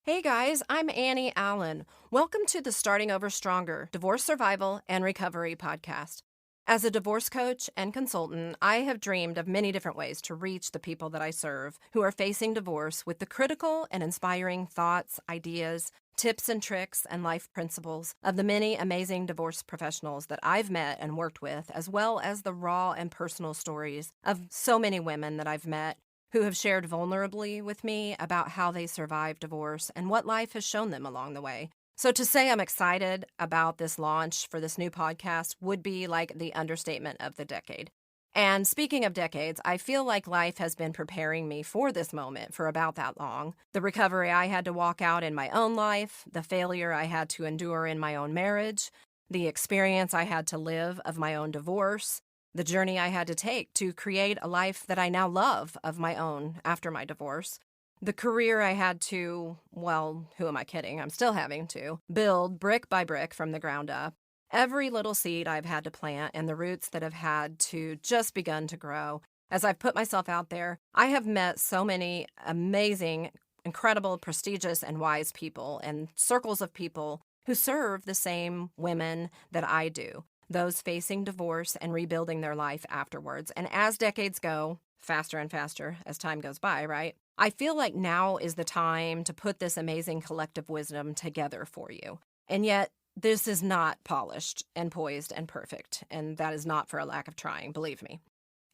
Hey guys, I'm Annie Allen. Welcome to the Starting Over Stronger Divorce Survival and Recovery podcast. As a divorce coach and consultant, I have dreamed of many different ways to reach the people that I serve who are facing divorce with the critical and inspiring thoughts, ideas, tips and tricks, and life principles of the many amazing divorce professionals that I've met and worked with, as well as the raw and personal stories of so many women that I've met who have shared vulnerably with me about how they survived divorce and what life has shown them along the way. So to say I'm excited about this launch for this new podcast would be like the understatement of the decade. And speaking of decades, I feel like life has been preparing me for this moment for about that long. The recovery I had to walk out in my own life, the failure I had to endure in my own marriage, the experience I had to live of my own divorce, the journey I had to take to create a life that I now love of my own after my divorce, the career I had to, well, who am I kidding? I'm still having to build brick by brick from the ground up. Every little seed I've had to plant and the roots that have had to just begun to grow. As I've put myself out there, I have met so many amazing, incredible, prestigious, and wise people and circles of people who serve the same women that I do. Those facing divorce and rebuilding their life afterwards. And as decades go, faster and faster as time goes by, right? I feel like now is the time to put this amazing collective wisdom together for you. And yet, this is not polished and poised and perfect, and that is not for a lack of trying, believe me.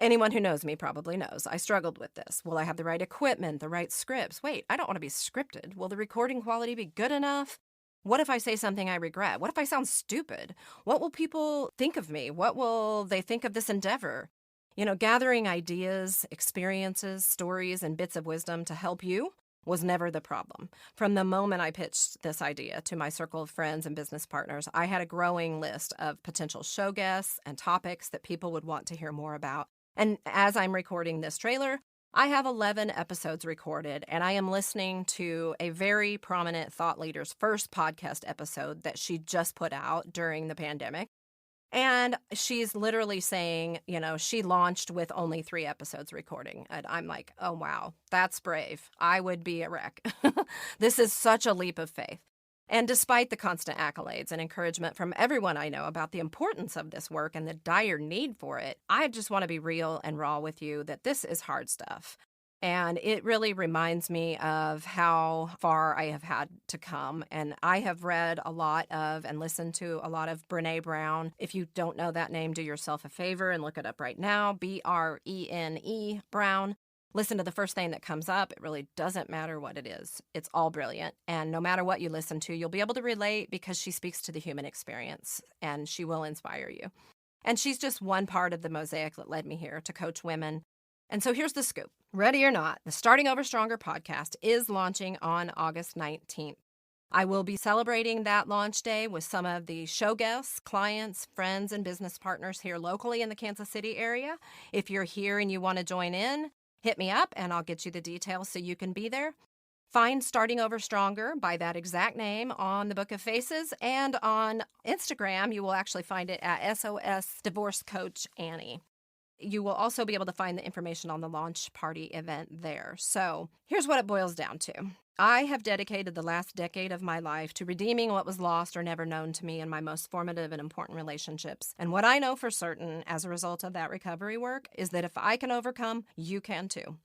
Anyone who knows me probably knows I struggled with this. Will I have the right equipment, the right scripts? Wait, I don't want to be scripted. Will the recording quality be good enough? What if I say something I regret? What if I sound stupid? What will people think of me? What will they think of this endeavor? Gathering ideas, experiences, stories, and bits of wisdom to help you was never the problem. From the moment I pitched this idea to my circle of friends and business partners, I had a growing list of potential show guests and topics that people would want to hear more about. And as I'm recording this trailer, I have 11 episodes recorded, and I am listening to a very prominent thought leader's first podcast episode that she just put out during the pandemic. And she's literally saying, she launched with only 3 episodes recording. And I'm like, oh, wow, that's brave. I would be a wreck. This is such a leap of faith. And despite the constant accolades and encouragement from everyone I know about the importance of this work and the dire need for it, I just want to be real and raw with you that this is hard stuff. And it really reminds me of how far I have had to come. And I have read a lot of and listened to a lot of Brené Brown. If you don't know that name, do yourself a favor and look it up right now. Brene Brown. Listen to the first thing that comes up. It really doesn't matter what it is. It's all brilliant. And no matter what you listen to, you'll be able to relate because she speaks to the human experience and she will inspire you. And she's just one part of the mosaic that led me here to coach women. And so here's the scoop. Ready or not, the Starting Over Stronger podcast is launching on August 19th. I will be celebrating that launch day with some of the show guests, clients, friends, and business partners here locally in the Kansas City area. If you're here and you want to join in, hit me up and I'll get you the details so you can be there. Find Starting Over Stronger by that exact name on the Book of Faces, and on Instagram, you will actually find it at SOS Divorce Coach Annie. You will also be able to find the information on the launch party event there. So here's what it boils down to. I have dedicated the last decade of my life to redeeming what was lost or never known to me in my most formative and important relationships. And what I know for certain as a result of that recovery work is that if I can overcome, you can too.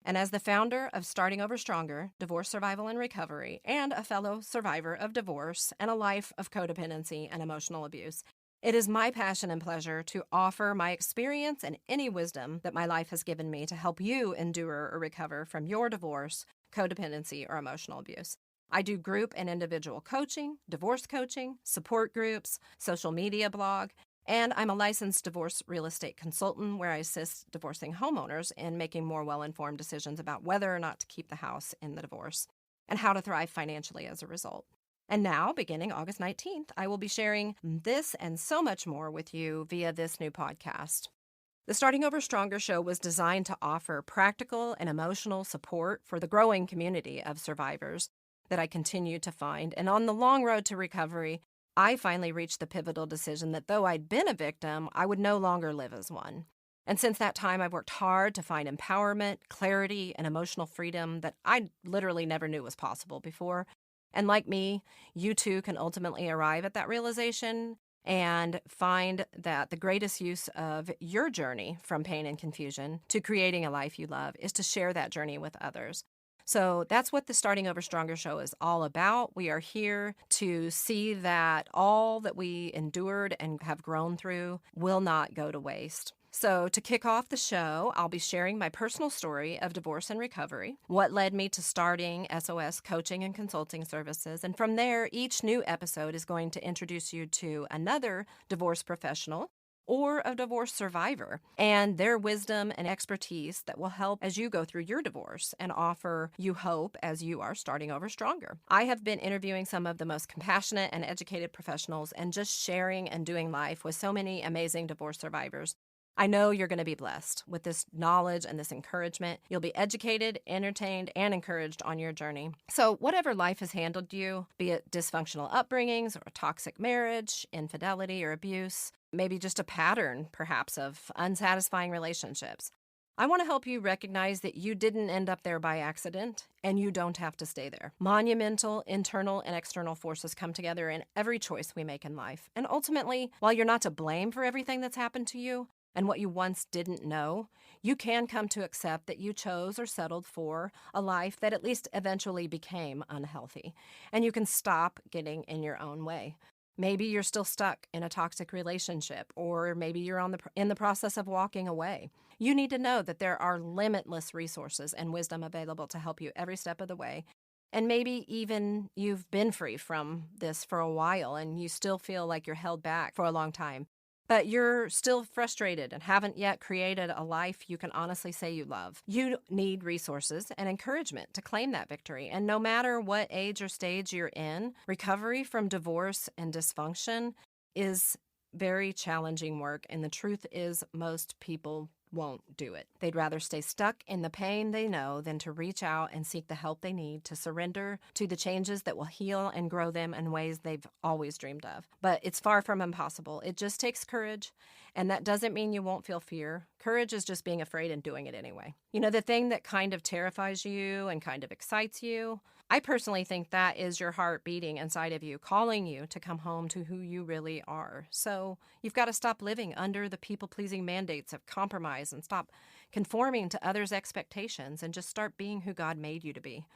And as the founder of Starting Over Stronger, Divorce Survival and Recovery, and a fellow survivor of divorce and a life of codependency and emotional abuse, it is my passion and pleasure to offer my experience and any wisdom that my life has given me to help you endure or recover from your divorce, codependency, or emotional abuse. I do group and individual coaching, divorce coaching, support groups, social media blog, and I'm a licensed divorce real estate consultant where I assist divorcing homeowners in making more well-informed decisions about whether or not to keep the house in the divorce and how to thrive financially as a result. And now, beginning August 19th, I will be sharing this and so much more with you via this new podcast. The Starting Over Stronger show was designed to offer practical and emotional support for the growing community of survivors that I continue to find. And on the long road to recovery, I finally reached the pivotal decision that though I'd been a victim, I would no longer live as one. And since that time, I've worked hard to find empowerment, clarity, and emotional freedom that I literally never knew was possible before. And like me, you too can ultimately arrive at that realization and find that the greatest use of your journey from pain and confusion to creating a life you love is to share that journey with others. So that's what the Starting Over Stronger show is all about. We are here to see that all that we endured and have grown through will not go to waste. So to kick off the show, I'll be sharing my personal story of divorce and recovery, what led me to starting SOS coaching and consulting services. And from there, each new episode is going to introduce you to another divorce professional or a divorce survivor and their wisdom and expertise that will help as you go through your divorce and offer you hope as you are starting over stronger. I have been interviewing some of the most compassionate and educated professionals and just sharing and doing life with so many amazing divorce survivors. I know you're going to be blessed with this knowledge and this encouragement. You'll be educated, entertained, and encouraged on your journey. So whatever life has handled you, be it dysfunctional upbringings or a toxic marriage, infidelity or abuse, maybe just a pattern, perhaps, of unsatisfying relationships, I want to help you recognize that you didn't end up there by accident and you don't have to stay there. Monumental internal and external forces come together in every choice we make in life. And ultimately, while you're not to blame for everything that's happened to you, and what you once didn't know, you can come to accept that you chose or settled for a life that at least eventually became unhealthy. And you can stop getting in your own way. Maybe you're still stuck in a toxic relationship, or maybe you're in the process of walking away. You need to know that there are limitless resources and wisdom available to help you every step of the way. And maybe even you've been free from this for a while and you still feel like you're held back for a long time. But you're still frustrated and haven't yet created a life you can honestly say you love. You need resources and encouragement to claim that victory. And no matter what age or stage you're in, recovery from divorce and dysfunction is very challenging work. And the truth is, most people won't do it. They'd rather stay stuck in the pain they know than to reach out and seek the help they need to surrender to the changes that will heal and grow them in ways they've always dreamed of. But it's far from impossible. It just takes courage, and that doesn't mean you won't feel fear. Courage is just being afraid and doing it anyway. You know, the thing that kind of terrifies you and kind of excites you, I personally think that is your heart beating inside of you, calling you to come home to who you really are. So you've got to stop living under the people-pleasing mandates of compromise and stop conforming to others' expectations and just start being who God made you to be.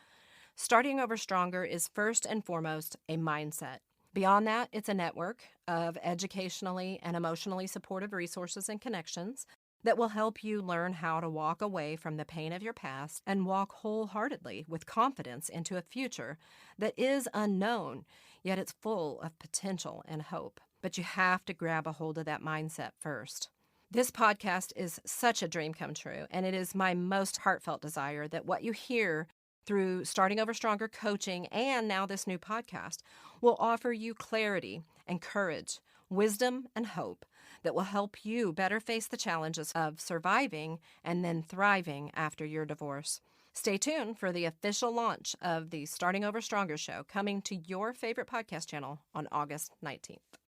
Starting Over Stronger is first and foremost a mindset. Beyond that, it's a network of educationally and emotionally supportive resources and connections that will help you learn how to walk away from the pain of your past and walk wholeheartedly with confidence into a future that is unknown, yet it's full of potential and hope. But you have to grab a hold of that mindset first. This podcast is such a dream come true, and it is my most heartfelt desire that what you hear through Starting Over Stronger coaching and now this new podcast will offer you clarity and courage, wisdom and hope that will help you better face the challenges of surviving and then thriving after your divorce. Stay tuned for the official launch of the Starting Over Stronger show coming to your favorite podcast channel on August 19th.